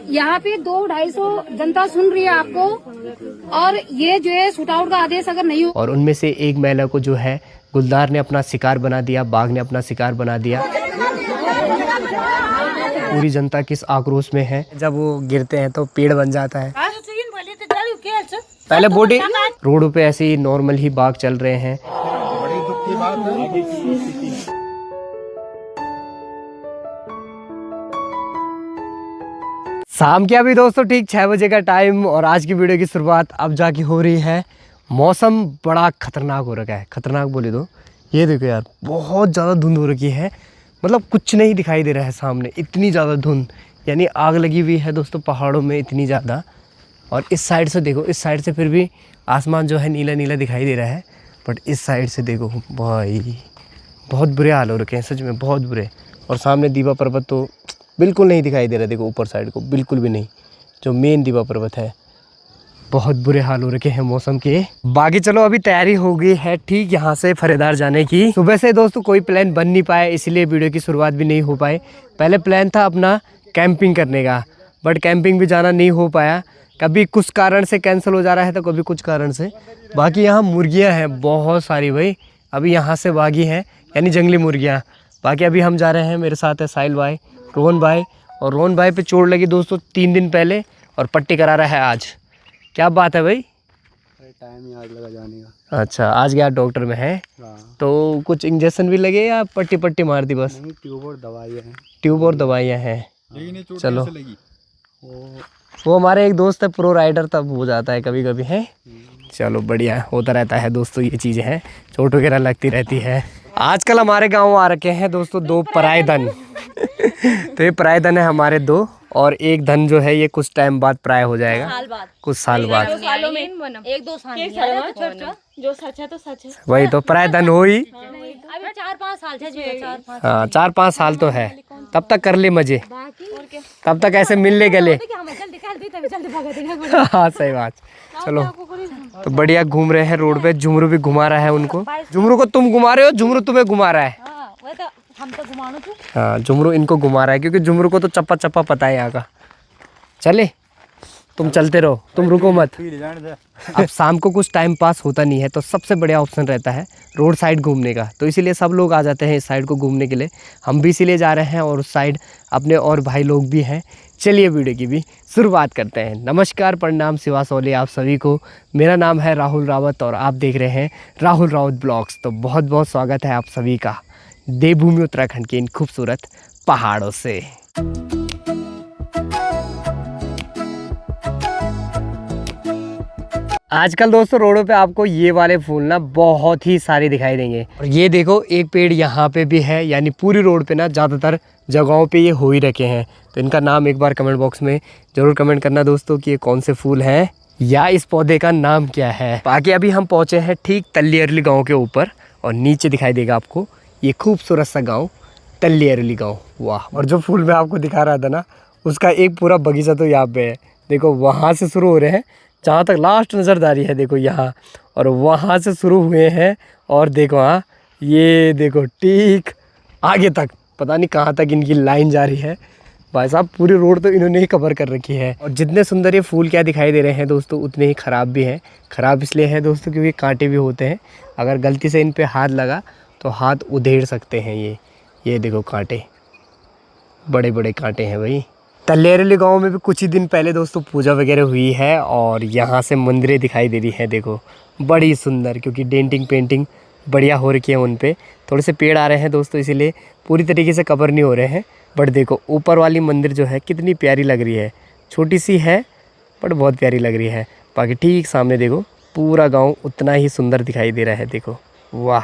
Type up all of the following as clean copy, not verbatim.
यहाँ पे 200-250 जनता सुन रही है आपको, और ये जो है शूट आउट का आदेश अगर नहीं हो। और उनमें से एक महिला को जो है गुलदार ने अपना शिकार बना दिया, बाघ ने अपना शिकार बना दिया। पूरी जनता किस आक्रोश में है। जब वो गिरते हैं तो पेड़ बन जाता है। पहले बोटी रोड पे ऐसे ही नॉर्मल ही बाघ चल रहे हैं। शाम के अभी दोस्तों ठीक 6 बजे का टाइम, और आज की वीडियो की शुरुआत अब जाके हो रही है। मौसम बड़ा खतरनाक हो रखा है, खतरनाक बोले तो ये देखो यार, बहुत ज़्यादा धुंध हो रखी है। मतलब कुछ नहीं दिखाई दे रहा है सामने, इतनी ज़्यादा धुंध, यानी आग लगी हुई है दोस्तों पहाड़ों में इतनी ज़्यादा। और इस साइड से देखो, इस साइड से फिर भी आसमान जो है नीला नीला दिखाई दे रहा है, बट इस साइड से देखो भाई बहुत बुरे हाल हो रखे हैं, सच में बहुत बुरे। और सामने दीवा पर्वत तो बिल्कुल नहीं दिखाई दे रहा, देखो ऊपर साइड को बिल्कुल भी नहीं, जो मेन दीवा पर्वत है। बहुत बुरे हाल हो रखे हैं मौसम के। बाकी चलो अभी तैयारी हो गई है ठीक यहाँ से फरेदार जाने की। सुबह से दोस्तों कोई प्लान बन नहीं पाया, इसलिए वीडियो की शुरुआत भी नहीं हो पाई। पहले प्लान था अपना कैंपिंग करने का, बट कैंपिंग भी जाना नहीं हो पाया। कभी कुछ कारण से कैंसिल हो जा रहा है तो कभी कुछ कारण से। बाकी यहाँ मुर्गियाँ हैं बहुत सारी भाई, अभी यहाँ से भागी हैं, यानी जंगली मुर्गियाँ। बाकी अभी हम जा रहे हैं, मेरे साथ है साहिल भाई, रोहन भाई। और रोहन भाई पे चोट लगी दोस्तों 3 दिन पहले, और पट्टी करा रहा है आज। क्या बात है भाई? टाइम ही आज लगा जाने का। अच्छा, आज गया डॉक्टर में है? हाँ। तो कुछ इंजेक्शन भी लगे या पट्टी पट्टी मार दी बस? नहीं, ट्यूब और दवाइयाँ हैं। ट्यूब और दवाइयाँ हैं। चलो, वो वो हमारे एक दोस्त है प्रो राइडर, तब हो जाता है कभी कभी है। चलो बढ़िया, होता रहता है दोस्तों, ये चीज़ें हैं, चोट वगैरह लगती रहती है। आजकल हमारे गांव आ रखे हैं दोस्तों 2 पराए धन। तो ये पराए धन है हमारे 2, और एक धन जो है ये कुछ टाइम बाद पराया हो जाएगा, कुछ साल बाद। 1-2 साल जो सच है तो सच है, वही तो पराए धन हो ही। अभी 4-5 साल है। हाँ 4-5 साल तो है, तब तक कर ले मजे, तब तक ऐसे मिल ले गले। हाँ सही बात। चलो तो बढ़िया घूम रहे हैं रोड पे, झुमरू भी घुमा रहा है उनको। झुमरू को तुम घुमा रहे हो, झुमरू तुम्हें घुमा रहा है। हम तो घुमानो तू। हाँ झुमरू इनको घुमा रहा है, क्योंकि झुमरू को तो चप्पा चप्पा पता है यहाँ का। चले तुम चलते रहो, तुम रुको मत। अब शाम को कुछ टाइम पास होता नहीं है, तो सबसे बढ़िया ऑप्शन रहता है रोड साइड घूमने का। तो इसीलिए सब लोग आ जाते हैं इस साइड को घूमने के लिए, हम भी इसीलिए जा रहे हैं, और उस साइड अपने और भाई लोग भी हैं। चलिए वीडियो की भी शुरुआत करते हैं। नमस्कार, प्रणाम, शिवा सोले आप सभी को। मेरा नाम है राहुल रावत और आप देख रहे हैं राहुल रावत ब्लॉग्स। तो बहुत बहुत स्वागत है आप सभी का देवभूमि उत्तराखंड के इन खूबसूरत पहाड़ों से। आजकल दोस्तों रोडों पे आपको ये वाले फूल ना बहुत ही सारे दिखाई देंगे। और ये देखो एक पेड़ यहाँ पे भी है, यानी पूरी रोड पे ना ज़्यादातर जगहों पे ये हो ही रखे हैं। तो इनका नाम एक बार कमेंट बॉक्स में ज़रूर कमेंट करना दोस्तों कि ये कौन से फूल हैं या इस पौधे का नाम क्या है। बाकी अभी हम पहुँचे हैं ठीक तल्लीअरली गाँव के ऊपर, और नीचे दिखाई देगा आपको ये खूबसूरत सा गाँव तल्लीअरली गाँव। वाह। और जो फूल मैं आपको दिखा रहा था ना, उसका एक पूरा बगीचा तो यहाँ पे है। देखो वहाँ से शुरू हो रहे हैं, जहाँ तक लास्ट नज़रदारी है देखो यहाँ, और वहाँ से शुरू हुए हैं, और देखो हाँ ये देखो ठीक आगे तक, पता नहीं कहाँ तक इनकी लाइन जा रही है। भाई साहब पूरी रोड तो इन्होंने ही कवर कर रखी है। और जितने सुंदर ये फूल क्या दिखाई दे रहे हैं दोस्तों, उतने ही ख़राब भी हैं। ख़राब इसलिए है दोस्तों क्योंकि कांटे भी होते हैं, अगर गलती से इन पे हाथ लगा तो हाथ उधेड़ सकते हैं। ये देखो कांटे, बड़े बड़े कांटे हैं भाई। तल्लीअरली गाँव में भी कुछ ही दिन पहले दोस्तों पूजा वगैरह हुई है, और यहाँ से मंदिरें दिखाई दे रही है देखो, बड़ी सुंदर, क्योंकि डेंटिंग पेंटिंग बढ़िया हो रखी है उन पे। थोड़े से पेड़ आ रहे हैं दोस्तों, इसीलिए पूरी तरीके से कवर नहीं हो रहे हैं। बट देखो ऊपर वाली मंदिर जो है कितनी प्यारी लग रही है, छोटी सी है बट बहुत प्यारी लग रही है। बाकी ठीक सामने देखो पूरा गाँव उतना ही सुंदर दिखाई दे रहा है, देखो वाह।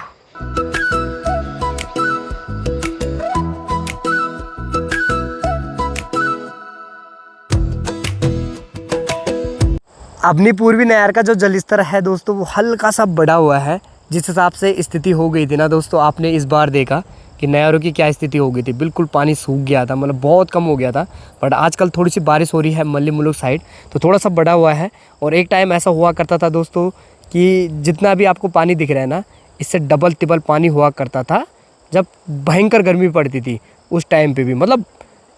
अपनी पूर्वी नहर का जो जलस्तर है दोस्तों वो हल्का सा बढ़ा हुआ है। जिस हिसाब से स्थिति हो गई थी ना दोस्तों, आपने इस बार देखा कि नहरों की क्या स्थिति हो गई थी, बिल्कुल पानी सूख गया था, मतलब बहुत कम हो गया था। बट आजकल थोड़ी सी बारिश हो रही है मल्ली मुलुक साइड, तो थोड़ा सा बढ़ा हुआ है। और एक टाइम ऐसा हुआ करता था दोस्तों कि जितना भी आपको पानी दिख रहा है ना, इससे डबल तिबल पानी हुआ करता था जब भयंकर गर्मी पड़ती थी उस टाइम पे भी। मतलब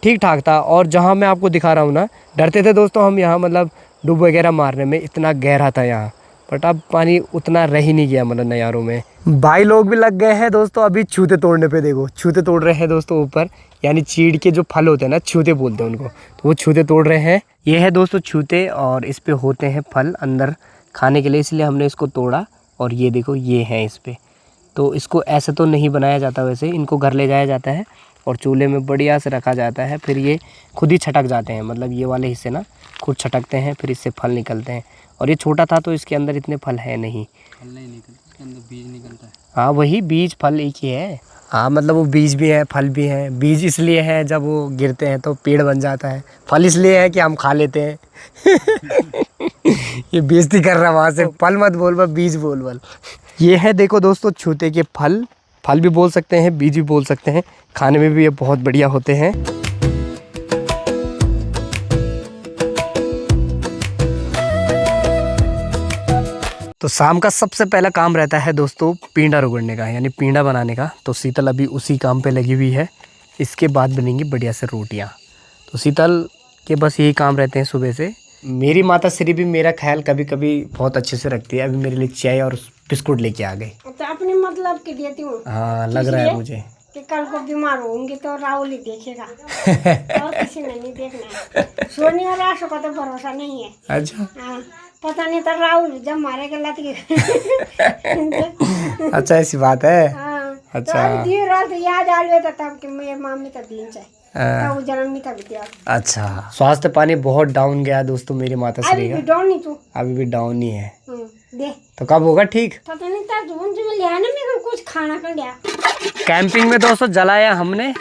ठीक ठाक था। और जहाँ मैं आपको दिखा रहा हूँ ना, डरते थे दोस्तों हम यहाँ, मतलब डूब वगैरह मारने में, इतना गहरा था यहाँ। बट अब पानी उतना रह ही नहीं गया मतलब नयारों में। भाई लोग भी लग गए हैं दोस्तों अभी छूते तोड़ने पे। देखो छूते तोड़ रहे हैं दोस्तों ऊपर, यानी चीड़ के जो फल होते हैं ना, छूते बोलते हैं उनको, तो वो छूते तोड़ रहे हैं। ये है दोस्तों छूते, और इस पे होते हैं फल अंदर खाने के लिए, इसलिए हमने इसको तोड़ा। और ये देखो ये है इस पे। तो इसको ऐसे तो नहीं बनाया जाता, वैसे इनको घर ले जाया जाता है और चूल्हे में बढ़िया से रखा जाता है। फिर ये खुद ही छटक जाते हैं, मतलब ये वाले हिस्से ना खुद छटकते हैं, फिर इससे फल निकलते हैं। और ये छोटा था तो इसके अंदर इतने फल है नहीं। फल नहीं निकलता, इसके अंदर बीज निकलता है। हाँ वही बीज फल एक ही है। हाँ मतलब वो बीज भी है फल भी है। बीज इसलिए है जब वो गिरते हैं तो पेड़ बन जाता है, फल इसलिए है कि हम खा लेते हैं। ये बेइज्जती कर रहा वहाँ से, फल मत बोल बस बीज बोल बोल। ये है देखो दोस्तों छूते के फल, फल भी बोल सकते हैं बीज भी बोल सकते हैं, खाने में भी ये बहुत बढ़िया होते हैं। तो शाम का सबसे पहला काम रहता है दोस्तों पींडा रगड़ने का, यानी पींडा बनाने का। तो शीतल अभी उसी काम पे लगी हुई है। इसके बाद बनेंगी बढ़िया से रोटियां। तो शीतल के बस यही काम रहते हैं सुबह से। मेरी माता श्री भी मेरा ख्याल कभी कभी बहुत अच्छे से रखती है। अभी मेरे लिए चाय और बिस्कुट लेके आ गए। तो अपने मतलब की देती हूँ। हाँ लग रहा है मुझे कि कल को बीमार होंगे तो राहुल ही देखेगा और किसी ने नहीं देखना है। सोनी और आशु का तो भरोसा नहीं है। अच्छा हाँ, पता नहीं तो राहुल जब मारेगा लत के। अच्छा ऐसी बात है। हाँ, अच्छा। तो अब दिन रात याद आ रहे तब कि मेरे मामी तो दिन चाहिए हाँ। तो जन्म में तब दिया। अच्छा स्वास्थ्य पानी बहुत डाउन गया दोस्तों मेरी माता श्री अभी भी का। डाउन नहीं तू। अभी भी डाउन ही है। दे तो कब होगा ठीक? पता नहीं था जून में लिया ना मेरे को कुछ खाना कर लिया। कैंपिंग में दोस्तों जलाया हमने,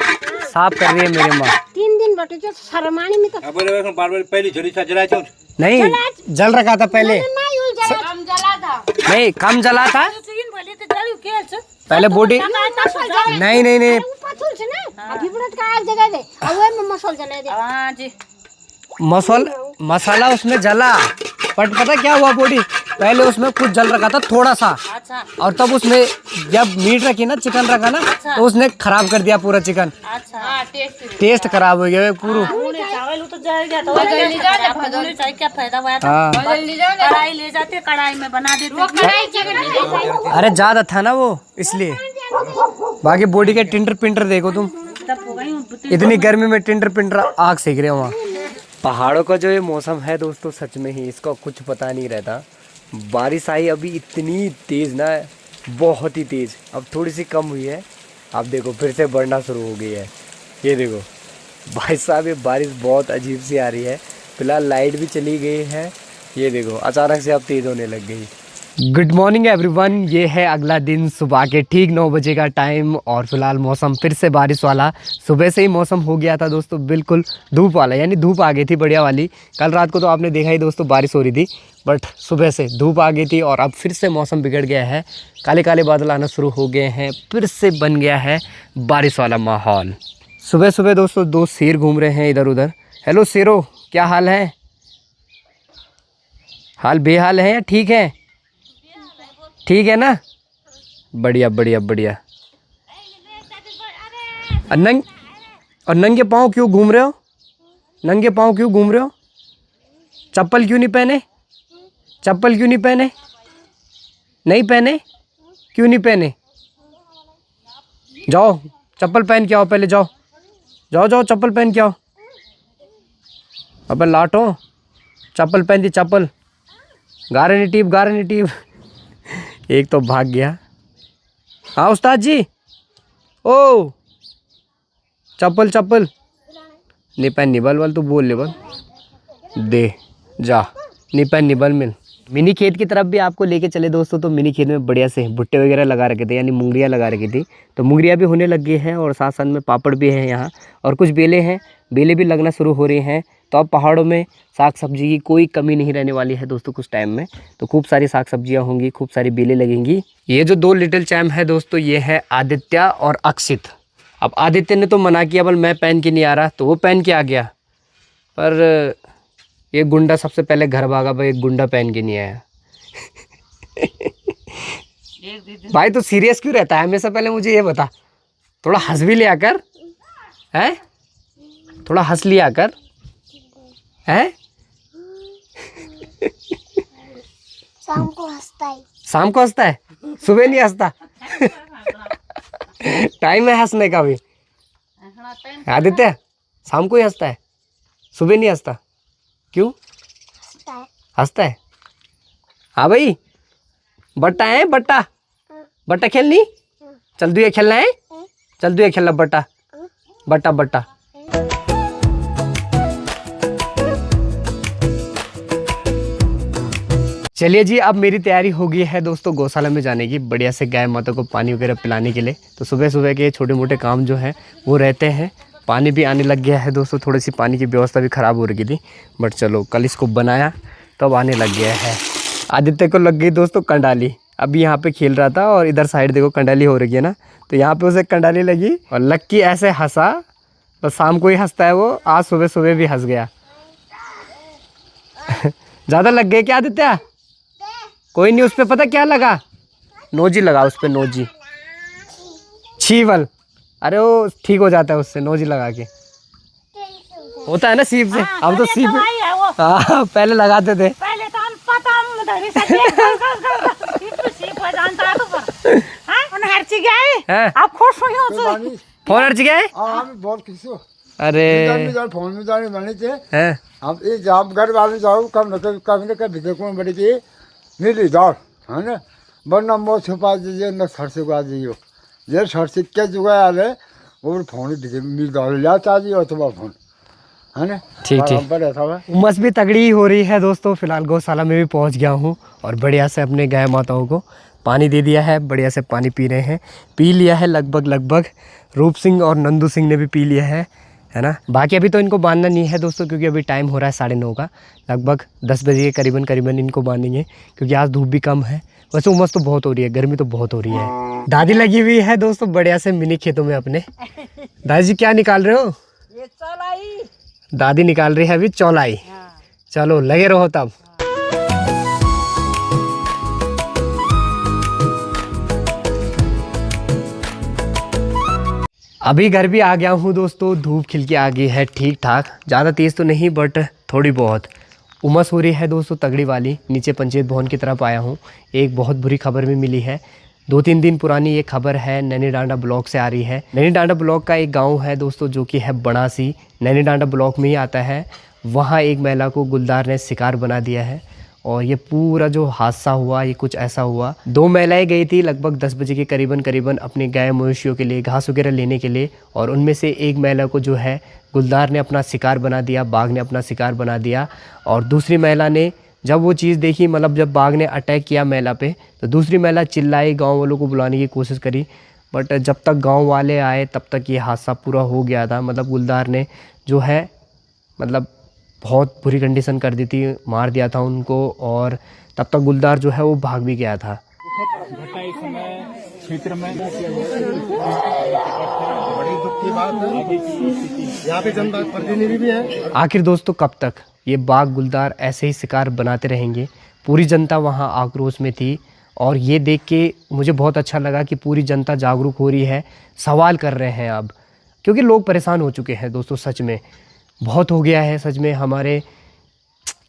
साफ कर रही है मेरी माँ। 3 दिन बटे जो शर्मानी में तो पहली झोली सा जला चो नहीं जल रखा था पहले, हम जला था नहीं कम जला था पहले बॉडी। नहीं नहीं नहीं अभी व्रत का एक जगह दे और वो में मसाला जला दे। हां जी मसाला उसमें जला, बट पता क्या हुआ बॉडी, पहले उसमें कुछ जल रखा था थोड़ा सा। अच्छा। और तब उसमें जब मीट रखी ना, चिकन रखा ना, अच्छा। तो उसने खराब कर दिया पूरा चिकन। अच्छा। टेस्ट खराब हो गया पूरा। कढ़ाई ले जाते, कढ़ाई में बना देते। अरे ज्यादा था ना वो इसलिए। बाकी बॉडी के टिंटर पिंटर देखो तुम, इतनी गर्मी में टिंटर पिंटर आग सेक रहे हो वहाँ। पहाड़ों का जो ये मौसम है दोस्तों सच में ही इसका कुछ पता नहीं रहता। बारिश आई अभी इतनी तेज़ ना, बहुत ही तेज़। अब थोड़ी सी कम हुई है, अब देखो फिर से बढ़ना शुरू हो गई है। ये देखो भाई साहब ये बारिश बहुत अजीब सी आ रही है। फिलहाल लाइट भी चली गई है। ये देखो अचानक से अब तेज़ होने लग गई। गुड मॉर्निंग एवरीवन, ये है अगला दिन, सुबह के ठीक 9 बजे का टाइम। और फिलहाल मौसम फिर से बारिश वाला, सुबह से ही मौसम हो गया था दोस्तों बिल्कुल धूप वाला, यानी धूप आ गई थी बढ़िया वाली। कल रात को तो आपने देखा ही दोस्तों बारिश हो रही थी, बट सुबह से धूप आ गई थी और अब फिर से मौसम बिगड़ गया है। काले काले बादल आना शुरू हो गए हैं, फिर से बन गया है बारिश वाला माहौल। सुबह सुबह दोस्तों 2 शेर घूम रहे हैं इधर उधर। हेलो शेरो, क्या हाल है? हाल बेहाल है या ठीक है? ठीक है ना, बढ़िया बढ़िया बढ़िया। और नंगे पाँव क्यों घूम रहे हो? नंगे पाँव क्यों घूम रहे हो? चप्पल क्यों नहीं पहने? चप्पल क्यों नहीं पहने? नहीं पहने? क्यों नहीं पहने? जाओ चप्पल पहन के आओ, पहले जाओ जाओ जाओ चप्पल पहन के आओ। अबे लाटो चप्पल पहन दी, चप्पल गारंटी टीप। एक तो भाग गया। हाँ उस्ताद जी, ओ चप्पल नहीं पहन निबल वाल तो बोल ले बल दे जा, नहीं पहन निबल मिल। मिनी खेत की तरफ भी आपको लेके चले दोस्तों। तो मिनी खेत में बढ़िया से भुट्टे वगैरह लगा रखे थे, यानी मुंगरियाँ लगा रखी थी। तो मुंगरियाँ भी होने लग गई हैं और साथ साथ में पापड़ भी है यहाँ, और कुछ बेलें हैं, बेलें भी लगना शुरू हो रही हैं। तो अब पहाड़ों में साग सब्जी की कोई कमी नहीं रहने वाली है दोस्तों कुछ टाइम में। तो खूब सारी साग सब्जियाँ होंगी, खूब सारी बेलें लगेंगी। ये जो 2 लिटिल चैम है दोस्तों, ये है आदित्य और अक्षित। अब आदित्य ने तो मना किया, बल मैं पहन के नहीं आ रहा, तो वो पहन के आ गया। पर ये गुंडा सबसे पहले घर भागा भाई, एक गुंडा पहन के नहीं आया। भाई तो सीरियस क्यों रहता है हमेशा? पहले मुझे ये बता, थोड़ा हंस भी लिया कर है। थोड़ा हंस लिया कर, है? शाम को हंसता है। शाम को हंसता है, सुबह नहीं हंसता। टाइम है हंसने का भी। आदित्य शाम को ही हंसता है, सुबह नहीं हंसता, क्यों? हंसता है। हंसता है। हाँ भाई, बट्टा है, बट्टा बट्टा खेलनी, चल दुए खेलना है, चल दुए खेलना, बट्टा बट्टा बट्टा। चलिए जी, अब मेरी तैयारी हो गई है दोस्तों गौशाला में जाने की, बढ़िया से गाय माता को पानी वगैरह पिलाने के लिए। तो सुबह सुबह के छोटे मोटे काम जो है वो रहते हैं। पानी भी आने लग गया है दोस्तों, थोड़ी सी पानी की व्यवस्था भी ख़राब हो रही थी, बट चलो कल इसको बनाया तब तो आने लग गया है। आदित्य को लग गई दोस्तों कंडाली, अभी यहाँ पे खेल रहा था और इधर साइड देखो कंडाली हो रही है ना, तो यहाँ पे उसे कंडाली लगी और लक्की ऐसे हंसा, बस शाम को ही हंसता है वो, आज सुबह सुबह भी हंस गया। ज़्यादा लग गए क्या आदित्य? कोई नहीं, उस पर पता क्या लगा, नोजी लगा उस पर, नोजी छीवल, अरे वो ठीक हो जाता है उससे, नोजी लगा के होता है ना सीप से। अब तो सीप, हाँ पहले लगाते थे। पहले तो हम पता हम उधर से सीप हो जानता है तो पर हां उन हर चीज गए आप खुश हो तो फोन हट गया है। हम बहुत खुश हो। अरे फोन में जाने बने थे हैं, हम ये जब घर वाले जाओ कम न कभी देखो बड़ी थी मिली दौड़ है ना, वरना मो छुपा दीजिए न सरसे को आ जाइयो, जे सरसे क्या जुगा आले वो फोन मिल दौड़ लिया चाहिए अथवा फोन है ना। ठीक ठीक। उमस भी तगड़ी हो रही है दोस्तों, फिलहाल गौशाला में भी पहुंच गया हूं और बढ़िया से अपने गाय माताओं को पानी दे दिया है, बढ़िया से पानी पी रहे हैं, पी लिया है लगभग रूप सिंह और नंदू सिंह ने भी पी लिया है ना। बाकी अभी तो इनको बांधना नहीं है दोस्तों, क्योंकि अभी टाइम हो रहा है 9:30 का, लगभग 10 बजे के करीबन इनको बांधेंगे, क्योंकि आज धूप भी कम है। वैसे उमस तो बहुत हो रही है, गर्मी तो बहुत हो रही है। दादी लगी हुई है दोस्तों बढ़िया से मिनी खेतों में अपने। दादी जी क्या निकाल रहे हो? ये चलाई दादी निकाल रही है अभी चौलाई। चलो लगे रहो तब। अभी घर भी आ गया हूँ दोस्तों, धूप खिल के आ गई है ठीक ठाक, ज़्यादा तेज़ तो नहीं बट थोड़ी बहुत। उमस हो रही है दोस्तों तगड़ी वाली। नीचे पंचायत भवन की तरफ आया हूँ, एक बहुत बुरी खबर भी मिली है, 2-3 दिन पुरानी ये खबर है, नैनी डांडा ब्लॉक से आ रही है। नैनी डांडा ब्लॉक का एक गांव है दोस्तों जो कि है बनासी, नैनी डांडा ब्लॉक में ही आता है। वहाँ एक महिला को गुलदार ने शिकार बना दिया है और ये पूरा जो हादसा हुआ ये कुछ ऐसा हुआ। 2 महिलाएं गई थी लगभग 10 बजे के करीबन अपने गाय मवेशियों के लिए घास वगैरह लेने के लिए, और उनमें से एक महिला को जो है गुलदार ने अपना शिकार बना दिया, बाघ ने अपना शिकार बना दिया। और दूसरी महिला ने जब वो चीज़ देखी, मतलब जब बाघ ने अटैक किया महिला पे, तो दूसरी महिला चिल्लाई, गांव वालों को बुलाने की कोशिश करी, बट जब तक गांव वाले आए तब तक ये हादसा पूरा हो गया था। मतलब गुलदार ने जो है मतलब बहुत बुरी कंडीशन कर दी थी, मार दिया था उनको, और तब तक गुलदार जो है वो भाग भी गया था। क्षेत्र में बड़ी दुख की बात है, यहाँ पे जनता प्रतिनिधि भी है। आखिर दोस्तों कब तक ये बाघ गुलदार ऐसे ही शिकार बनाते रहेंगे? पूरी जनता वहाँ आक्रोश में थी और ये देख के मुझे बहुत अच्छा लगा कि पूरी जनता जागरूक हो रही है, सवाल कर रहे हैं अब, क्योंकि लोग परेशान हो चुके हैं दोस्तों। सच में बहुत हो गया है, सच में हमारे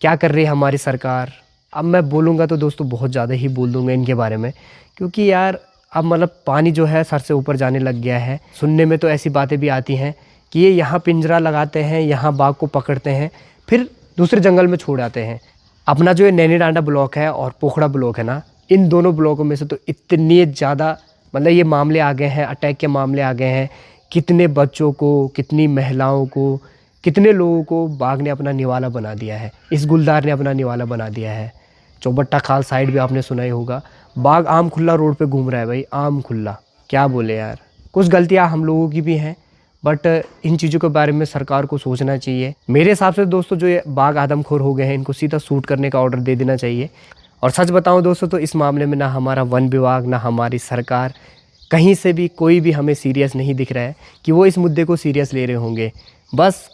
क्या कर रही है हमारी सरकार। अब मैं बोलूँगा तो दोस्तों बहुत ज़्यादा ही बोल दूँगा इनके बारे में, क्योंकि यार अब मतलब पानी जो है सर से ऊपर जाने लग गया है। सुनने में तो ऐसी बातें भी आती हैं कि ये यहाँ पिंजरा लगाते हैं, यहाँ बाघ को पकड़ते हैं, फिर दूसरे जंगल में छोड़ आते हैं। अपना जो ये नैनी डांडा ब्लॉक है और पोखड़ा ब्लॉक है ना, इन दोनों ब्लॉकों में से तो इतने ज़्यादा मतलब ये मामले आ गए हैं, अटैक के मामले आ गए हैं। कितने बच्चों को, कितनी महिलाओं को, कितने लोगों को बाघ ने अपना निवाला बना दिया है, इस गुलदार ने अपना निवाला बना दिया है। चौबट्टा खाल साइड भी आपने सुना ही होगा, बाघ आम खुला रोड पे घूम रहा है भाई, आम खुला। क्या बोले यार, कुछ गलतियां हम लोगों की भी हैं, बट इन चीज़ों के बारे में सरकार को सोचना चाहिए। मेरे हिसाब से दोस्तों जो ये बाघ आदमखोर हो गए हैं, इनको सीधा शूट करने का ऑर्डर दे देना चाहिए। और सच बताऊं दोस्तों तो इस मामले में ना हमारा वन विभाग, ना हमारी सरकार, कहीं से भी कोई भी हमें सीरियस नहीं दिख रहा है कि वो इस मुद्दे को सीरियस ले रहे होंगे। बस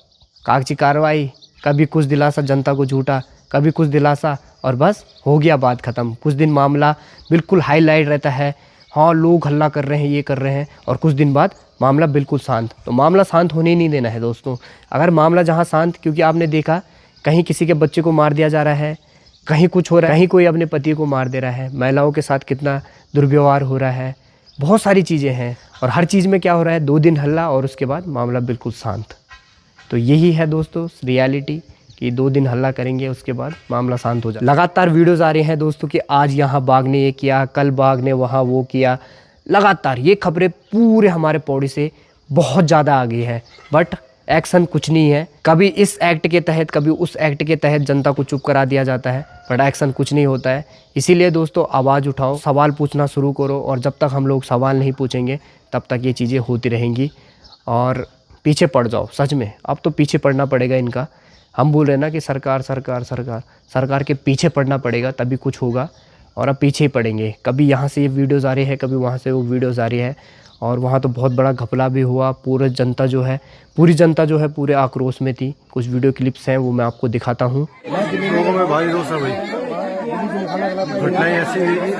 कागजी कार्रवाई, कभी कुछ दिलासा जनता को झूठा, कभी कुछ दिलासा, और बस हो गया बात ख़त्म। कुछ दिन मामला बिल्कुल हाईलाइट रहता है, हाँ लोग हल्ला कर रहे हैं, ये कर रहे हैं, और कुछ दिन बाद मामला बिल्कुल शांत। तो मामला शांत होने ही नहीं देना है दोस्तों। अगर मामला जहाँ शांत, क्योंकि आपने देखा कहीं किसी के बच्चे को मार दिया जा रहा है, कहीं कुछ हो रहा है, कहीं कोई अपने पति को मार दे रहा है, महिलाओं के साथ कितना दुर्व्यवहार हो रहा है, बहुत सारी चीज़ें हैं। और हर चीज़ में क्या हो रहा है, 2 दिन हल्ला और उसके बाद मामला बिल्कुल शांत। तो यही है दोस्तों रियलिटी कि 2 दिन हल्ला करेंगे उसके बाद मामला शांत हो जाए। लगातार वीडियोज़ आ रही हैं दोस्तों कि आज यहाँ बाघ ने ये किया, कल बाघ ने वहाँ वो किया। लगातार ये खबरें पूरे हमारे पौड़ी से बहुत ज़्यादा आ गई है, बट एक्शन कुछ नहीं है। कभी इस एक्ट के तहत, कभी उस एक्ट के तहत जनता को चुप करा दिया जाता है, बट एक्शन कुछ नहीं होता है। इसीलिए दोस्तों आवाज़ उठाओ, सवाल पूछना शुरू करो, और जब तक हम लोग सवाल नहीं पूछेंगे तब तक ये चीज़ें होती रहेंगी। और पीछे पड़ जाओ, सच में अब तो पीछे पड़ना पड़ेगा इनका। हम बोल रहे हैं ना कि सरकार सरकार सरकार, सरकार के पीछे पड़ना पड़ेगा तभी कुछ होगा, और अब पीछे ही पड़ेंगे। कभी यहाँ से ये वीडियोज़ आ रही है, कभी वहाँ से वो वीडियोज़ आ रही है, और वहाँ तो बहुत बड़ा घपला भी हुआ। पूरी जनता जो है पूरे आक्रोश में थी। कुछ वीडियो क्लिप्स हैं वो मैं आपको दिखाता हूँ। लोगों में भारी रोष है भाई, घटनाएं ऐसी हुई।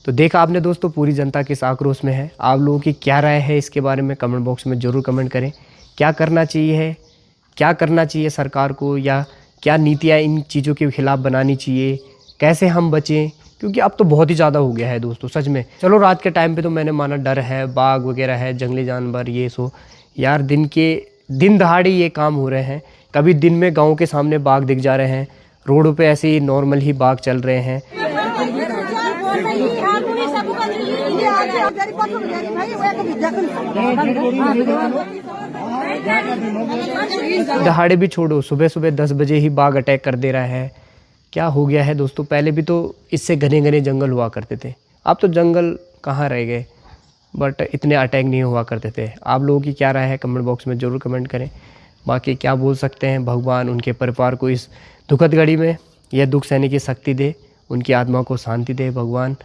तो देखा आपने दोस्तों पूरी जनता किस आक्रोश में है। आप लोगों की क्या राय है इसके बारे में कमेंट बॉक्स में ज़रूर कमेंट करें। क्या करना चाहिए सरकार को, या क्या नीतियाँ इन चीज़ों के खिलाफ बनानी चाहिए, कैसे हम बचें, क्योंकि अब तो बहुत ही ज़्यादा हो गया है दोस्तों सच में। चलो रात के टाइम पे तो मैंने माना डर है, बाघ वगैरह है, जंगली जानवर ये सो, यार दिन दहाड़े ये काम हो रहे हैं। कभी दिन में गांव के सामने बाघ दिख जा रहे हैं, रोडों पे ऐसे ही नॉर्मल ही बाघ चल रहे हैं। दहाड़े भी छोड़ो, सुबह सुबह 10 बजे ही बाघ अटैक कर दे रहा है। क्या हो गया है दोस्तों। पहले भी तो इससे घने घने जंगल हुआ करते थे, अब तो जंगल कहाँ रह गए, बट इतने अटैक नहीं हुआ करते थे। आप लोगों की क्या राय है कमेंट बॉक्स में ज़रूर कमेंट करें। बाकी क्या बोल सकते हैं, भगवान उनके परिवार को इस दुखद घड़ी में यह दुख सहने की शक्ति दे, उनकी आत्मा को शांति दे भगवान।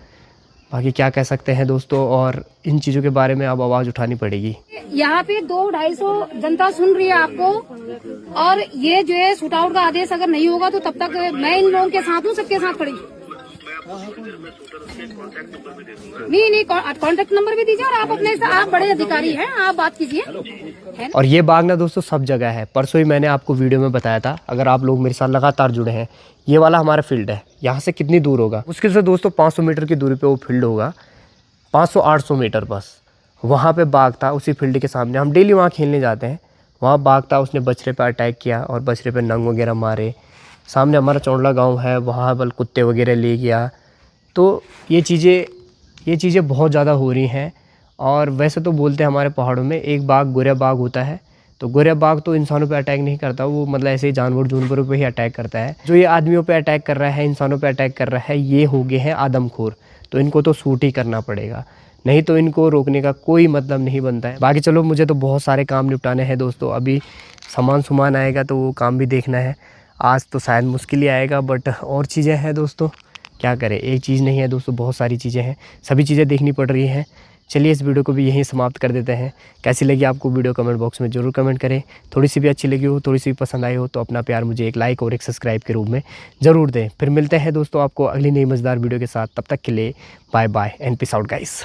बाकी क्या कह सकते हैं दोस्तों, और इन चीज़ों के बारे में अब आवाज़ उठानी पड़ेगी। यहाँ पे 200-250 जनता सुन रही है आपको, और ये जो है शूट आउट का आदेश अगर नहीं होगा तो तब तक मैं इन लोगों के साथ हूँ, सबके साथ खड़ी। नहीं कॉन्टेक्ट नंबर भी दीजिए, और आप अपने से, आप बड़े अधिकारी हैं, आप बात कीजिए। और ये बाघ ना दोस्तों सब जगह है। परसों ही मैंने आपको वीडियो में बताया था, अगर आप लोग मेरे साथ लगातार जुड़े हैं। ये वाला हमारा फील्ड है, यहाँ से कितनी दूर होगा, मुश्किल से दोस्तों 500 मीटर की दूरी पे वो फील्ड होगा, 500-800 मीटर बस। वहाँ पे बाघ था, उसी फील्ड के सामने। हम डेली वहाँ खेलने जाते हैं। वहाँ बाघ था, उसने बछड़े पे अटैक किया और बछड़े पे नंग वगैरह मारे। सामने हमारा चौड़ला गाँव है, वहाँ बल कुत्ते वगैरह ले गया। तो ये चीज़ें बहुत ज़्यादा हो रही हैं। और वैसे तो बोलते हैं हमारे पहाड़ों में एक बाघ गोरा बाघ होता है, तो गोरा बाघ तो इंसानों पे अटैक नहीं करता, वो मतलब ऐसे ही जानवरों पे ही अटैक करता है। जो ये आदमियों पे अटैक कर रहा है, इंसानों पे अटैक कर रहा है, ये हो गए हैं आदमखोर। तो इनको तो शूट ही करना पड़ेगा, नहीं तो इनको रोकने का कोई मतलब नहीं बनता है। बाकी चलो, मुझे तो बहुत सारे काम निपटाने हैं दोस्तों। अभी सामान आएगा तो वो काम भी देखना है। आज तो शायद मुश्किल ही आएगा, बट और चीज़ें हैं दोस्तों, क्या करें, एक चीज़ नहीं है दोस्तों, बहुत सारी चीज़ें हैं, सभी चीज़ें देखनी पड़ रही हैं। चलिए इस वीडियो को भी यहीं समाप्त कर देते हैं। कैसी लगी आपको वीडियो कमेंट बॉक्स में ज़रूर कमेंट करें। थोड़ी सी भी अच्छी लगी हो, थोड़ी सी भी पसंद आई हो तो अपना प्यार मुझे एक लाइक और एक सब्सक्राइब के रूप में ज़रूर दें। फिर मिलते हैं दोस्तों आपको अगली नई मज़ेदार वीडियो के साथ। तब तक के लिए bye bye and peace out guys.